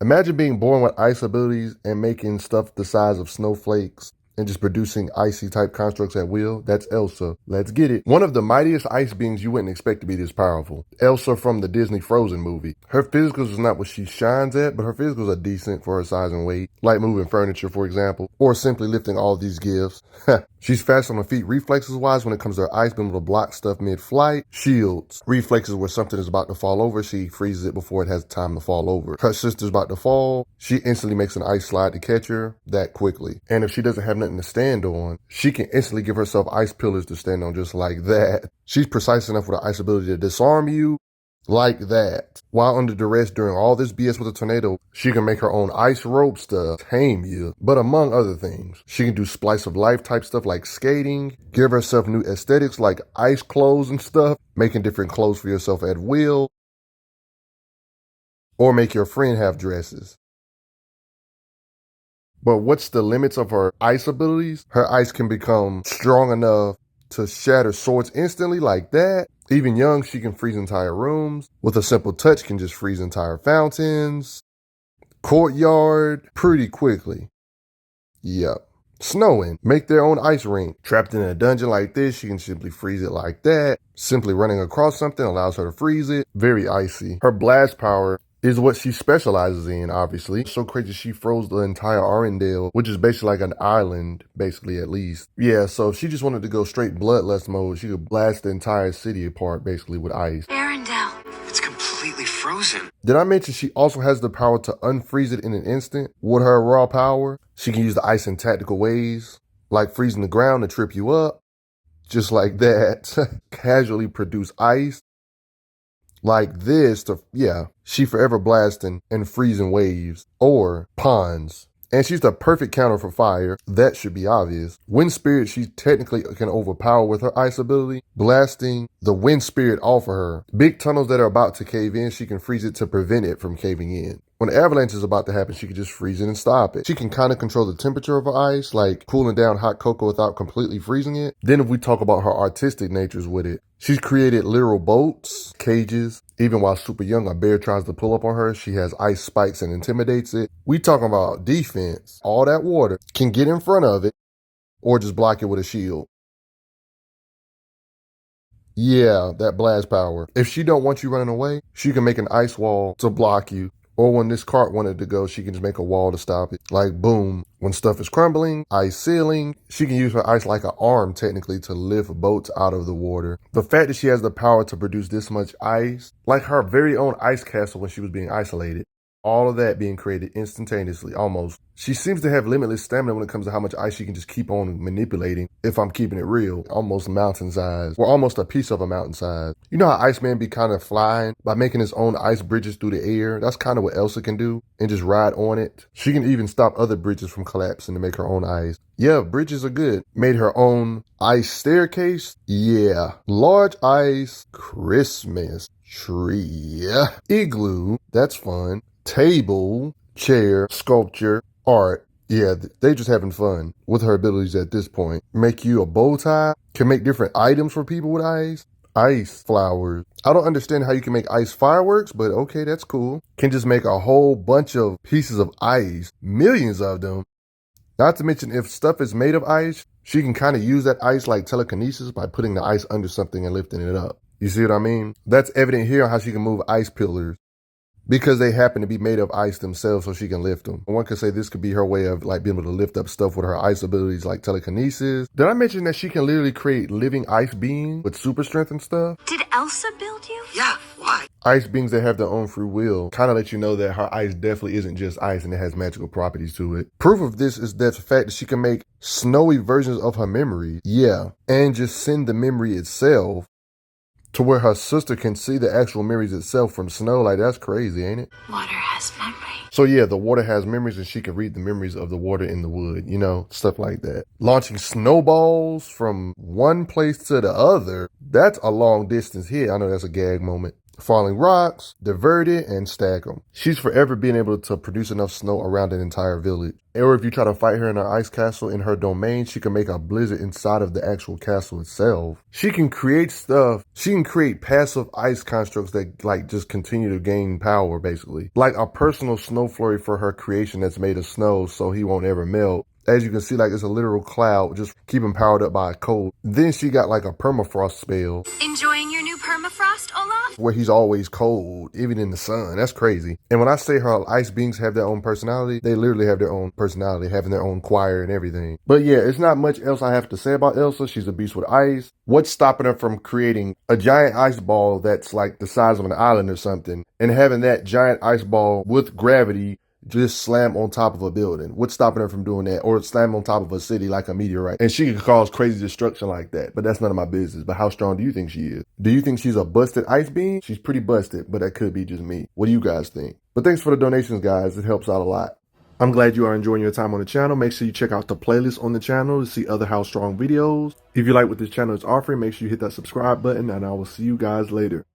Imagine being born with ice abilities and making stuff the size of snowflakes and just producing icy type constructs at will. That's Elsa. Let's get it. One of the mightiest ice beings you wouldn't expect to be this powerful. Elsa from the Disney Frozen movie. Her physicals is not what she shines at, but her physicals are decent for her size and weight, like moving furniture, for example, or simply lifting all these gifts. She's fast on her feet reflexes wise when it comes to her ice, being able to block stuff mid-flight. Shields. Reflexes where something is about to fall over, she freezes it before it has time to fall over. Her sister's about to fall, she instantly makes an ice slide to catch her that quickly. And if she doesn't have nothing to stand on, she can instantly give herself ice pillars to stand on just like that. She's precise enough with her ice ability to disarm you like that. While under duress during all this BS with a tornado, she can make her own ice ropes to tame you. But among other things, she can do splice of life type stuff like skating, give herself new aesthetics like ice clothes and stuff, making different clothes for yourself at will, or make your friend have dresses. But what's the limits of her ice abilities? Her ice can become strong enough to shatter swords instantly like that. Even young, she can freeze entire rooms. With a simple touch, can just freeze entire fountains, courtyard, pretty quickly. Yep. Snowing, make their own ice rink. Trapped in a dungeon like this, she can simply freeze it like that. Simply running across something allows her to freeze it. Very icy. Her blast power is what she specializes in, obviously. So crazy she froze the entire Arendelle, which is basically like an island, basically at least. Yeah, so if she just wanted to go straight bloodlust mode, she could blast the entire city apart basically with ice. Arendelle. It's completely frozen. Did I mention she also has the power to unfreeze it in an instant? With her raw power, she can use the ice in tactical ways, like freezing the ground to trip you up, just like that. Casually produce ice like this to, yeah, she forever blasting and freezing waves or ponds. And she's the perfect counter for fire. That should be obvious. Wind Spirit, she technically can overpower with her ice ability, blasting the Wind Spirit off of her. Big tunnels that are about to cave in, she can freeze it to prevent it from caving in. When an avalanche is about to happen, she can just freeze it and stop it. She can kind of control the temperature of her ice, like cooling down hot cocoa without completely freezing it. Then if we talk about her artistic natures with it, she's created literal boats, cages. Even while super young, a bear tries to pull up on her, she has ice spikes and intimidates it. We talking about defense. All that water can get in front of it or just block it with a shield. Yeah, that blast power. If she don't want you running away, she can make an ice wall to block you. Or when this cart wanted to go, she can just make a wall to stop it. Like boom. When stuff is crumbling, ice ceiling, she can use her ice like an arm technically to lift boats out of the water. The fact that she has the power to produce this much ice, like her very own ice castle when she was being isolated. All of that being created instantaneously, almost. She seems to have limitless stamina when it comes to how much ice she can just keep on manipulating, if I'm keeping it real. Almost mountain size, or almost a piece of a mountain size. You know how Iceman be kind of flying by making his own ice bridges through the air? That's kind of what Elsa can do, and just ride on it. She can even stop other bridges from collapsing to make her own ice. Yeah, bridges are good. Made her own ice staircase? Yeah. Large ice Christmas tree. Igloo, that's fun. Table, chair, sculpture, art. Yeah, they just having fun with her abilities at this point. Make you a bow tie, can make different items for people with ice. Ice flowers. I don't understand how you can make ice fireworks, but okay, that's cool. Can just make a whole bunch of pieces of ice, millions of them. Not to mention if stuff is made of ice, she can kind of use that ice like telekinesis by putting the ice under something and lifting it up. You see what I mean? That's evident here on how she can move ice pillars, because they happen to be made of ice themselves so she can lift them. One could say this could be her way of like being able to lift up stuff with her ice abilities like telekinesis. Did I mention that she can literally create living ice beings with super strength and stuff? Did Elsa build you? Yeah, why? Ice beings that have their own free will kind of let you know that her ice definitely isn't just ice and it has magical properties to it. Proof of this is that the fact that she can make snowy versions of her memory. Yeah, and just send the memory itself to where her sister can see the actual memories itself from snow. Like, that's crazy, ain't it? Water has memory. So yeah, the water has memories and she can read the memories of the water in the wood, you know, stuff like that. Launching snowballs from one place to the other. That's a long distance here. I know that's a gag moment. falling rocks, divert it, and stack them. She's forever being able to produce enough snow around an entire village. Or if you try to fight her in her ice castle in her domain, she can make a blizzard inside of the actual castle itself. She can create stuff. She can create passive ice constructs that like just continue to gain power, basically. Like a personal snow flurry for her creation that's made of snow so he won't ever melt. As you can see, like it's a literal cloud, just keeping powered up by a cold. Then she got like a permafrost spell. Enjoying your new permafrost, Olaf? Where he's always cold, even in the sun. That's crazy. And when I say her ice beings have their own personality, they literally have their own personality, having their own choir and everything. But yeah, it's not much else I have to say about Elsa. She's a beast with ice. What's stopping her from creating a giant ice ball that's like the size of an island or something, and having that giant ice ball with gravity just slam on top of a building? What's stopping her from doing that? Or slam on top of a city like a meteorite? And she can cause crazy destruction like that. But that's none of my business. But how strong do you think she is? Do you think she's a busted ice beam? She's pretty busted, but that could be just me. What do you guys think? But thanks for the donations, guys. It helps out a lot. I'm glad you are enjoying your time on the channel. Make sure you check out the playlist on the channel to see other How Strong videos. If you like what this channel is offering, make sure you hit that subscribe button, and I will see you guys later.